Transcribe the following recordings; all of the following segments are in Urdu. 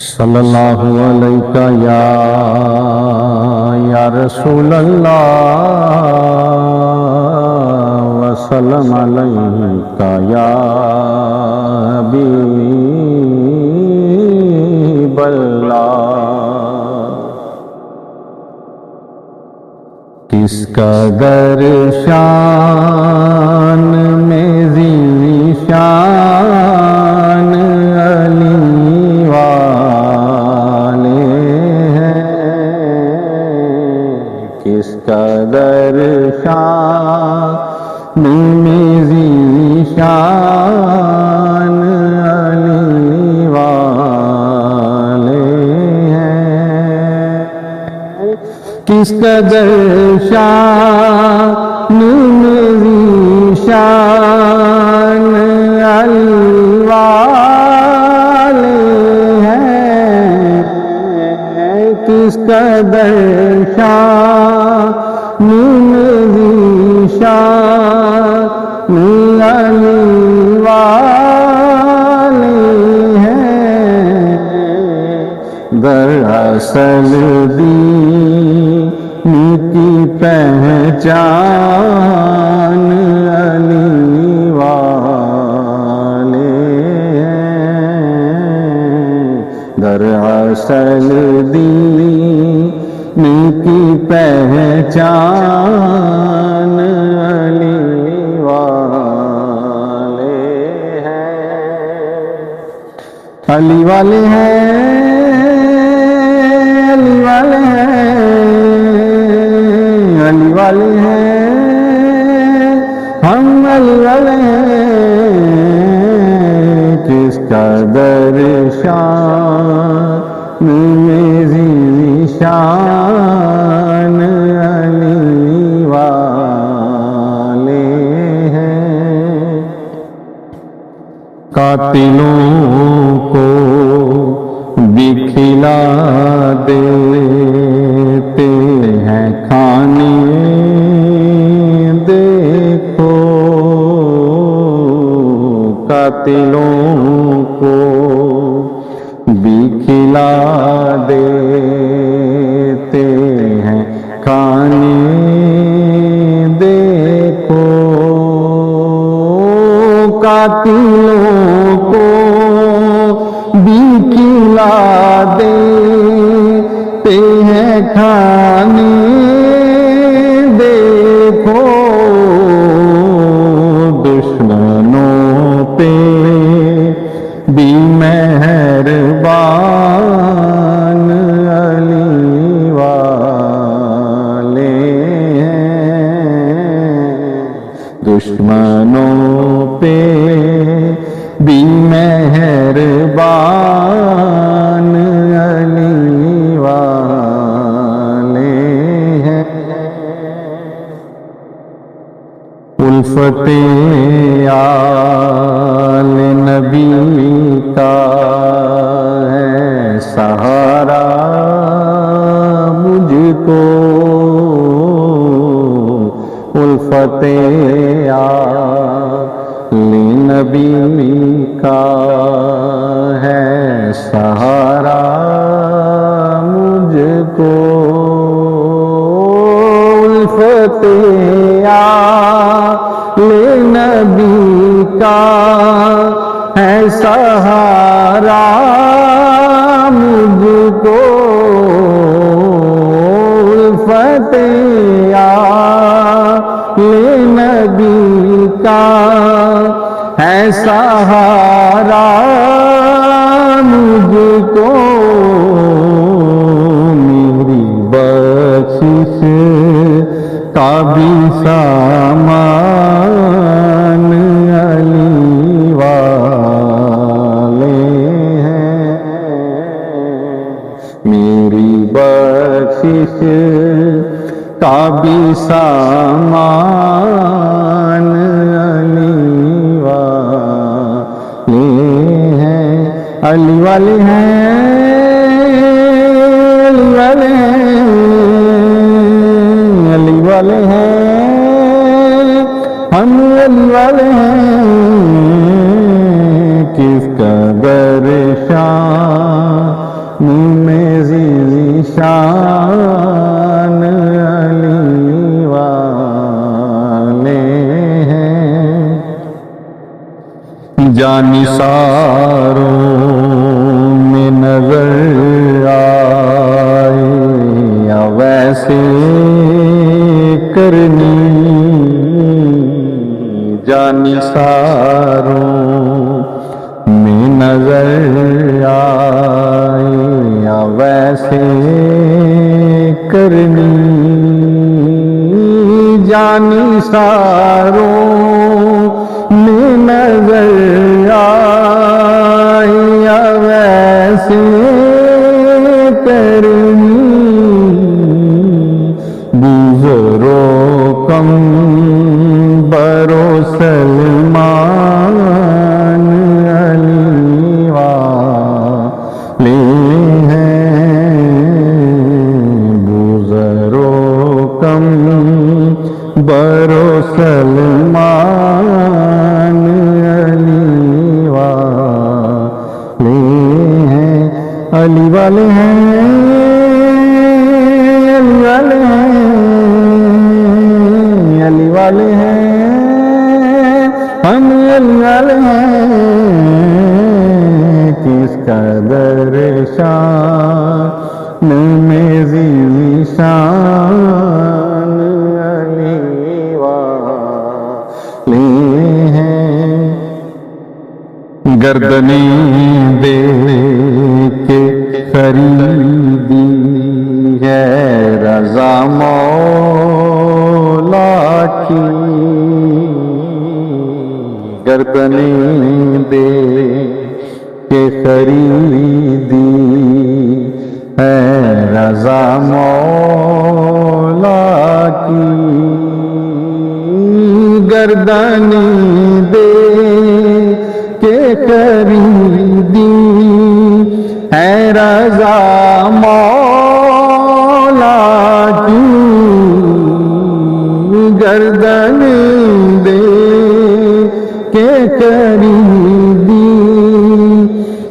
صلی اللہ علیہ یا رسول اللہ وسلم علیہ یا حبیب اللہ۔ کس قدر شان میں ذی شان علی والے ہیں، کس قدر شان میں ذی شان علی والے ہیں، کس قدر شان میں ذی شان علی والے ہیں، کس قدر شان میں ذی شان علی والے ہیں۔ دراصل دین کی پہچان علی والے ہیں، دراصل دین کی پہچان علی والے ہیں، علی والے ہیں، علی والے ہیں، علی والے ہیں، ہم علی والے ہیں، کس قدر شان میں ذی شان علی والے ہیں۔ قاتلوں کو بھی کھلا دیتے ہیں کھانے، دیکھو قاتلوں کو بھی کھلا دیتے ہیں کھانے، دیکھو قاتلوں کو بھی کھلا دیتے ہیں کھانے، دیکھو دشمنوں پہ بھی مہربان علی والے ہیں، دشمنوں پہ بھی مہربان علی والے ہیں۔ الفت آل نبی کا ہے سہارا مجھ کو، الفت آل نبی کا ہے سہارا مجھ کو، الفت آل نبی کا ہے سہارا مجھ کو، الفت آل نبی کا ہے سہارا مجھ کو، میری بخشش کا بھی سامان علی والے ہیں، میری بخشش کا بھی سامان علی والے ہیں، علی والے ہیں، علی والے ہیں، علی والے ہیں، ہم علی والے ہیں، کس قدر شان جانثاروں میں نظر آئے یا ویسے کرنی جانثاروں میں نظر آئے یا ویسے کرنی جانثاروں میں نظر آئے یا ویسے کرنی بزرو کم برو سلمان علی والے ہیں بزرو کم برو سلمان علی والے ہیں علی والے ہیں علی والے ہیں علی والے ہیں ہم علی والے ہیں کس قدر شان میں ذیشان علی والے ہیں گردنیں دے کے خریدی ہے رضا مولا کی گردنیں دے کے خریدی ہے رضا مولا کی گردنیں دے کے خریدی ہے رضا مولا کی گردن دے کے خریدی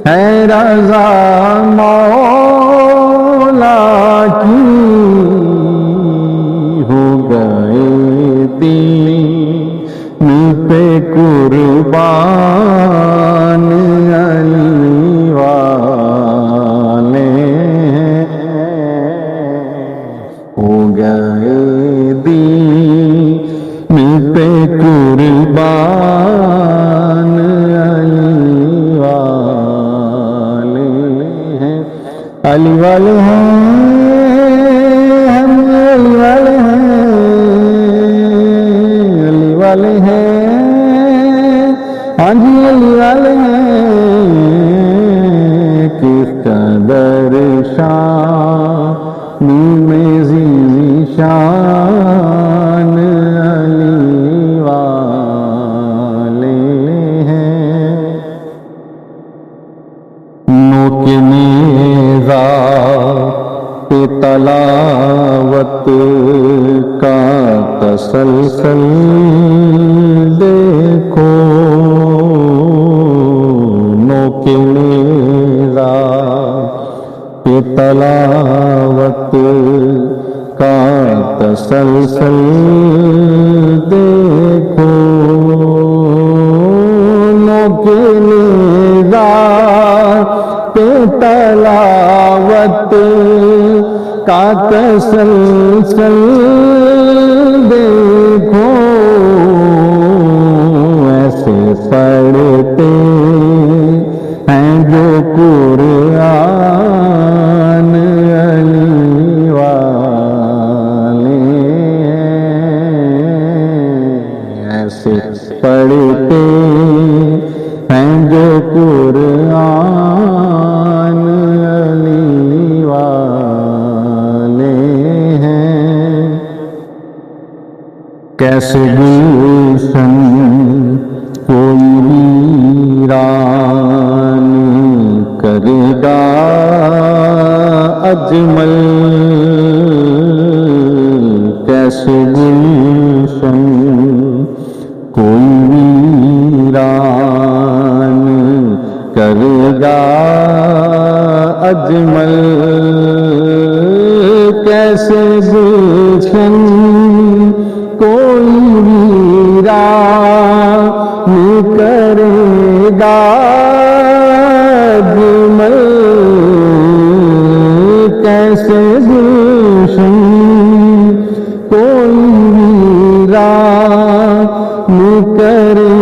ہے رضا مولا کی ہو گئے دین پہ قربان علی والے ہو گئے دین پہ قربان علی والے ہیں علی والے ہیں ہم علی والے ہیں علی والے ہیں ہاں جی علی والے ہیں کس قدر شان میں ذیشان علی والے ہیں نوک نیزہ پہ تلاوت کا تسلسل دیکھو نوک نیزہ پہ تلاوت کا تسلسل دیکھو نوک نیزہ پہ تلاوت کا تسلسل دیکھو ایسے پڑھتے ہیں جو قرآن علی والے ایسے پڑھتے ہیں جو قرآن علی والے ہیں کیسے گلشن کوئی ویران کرے گا اجمل کیسے گلشن کوئی ویران کرے گا اجمل کیسے گلشن کوئی ویران کرے گا درشن کوئی ویران کرے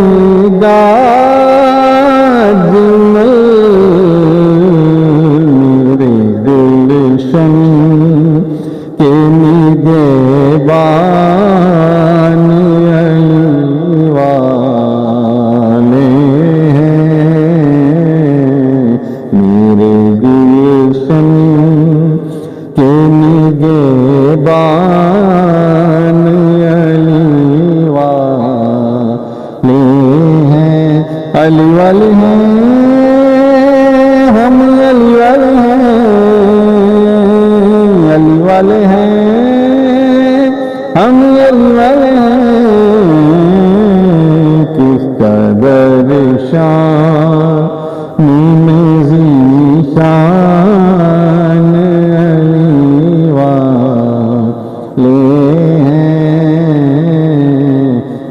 گا جمل میرے دلشن کے نگہبان علی والے ہیں میرے دلشن کے نگہبان علی علی والے ہیں ہم علی والے ہیں علی والے ہیں ہم علی والے ہیں کس قدر شان میں ذیشان علی والے ہیں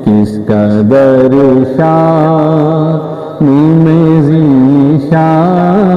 کس قدر شان میں ذیشان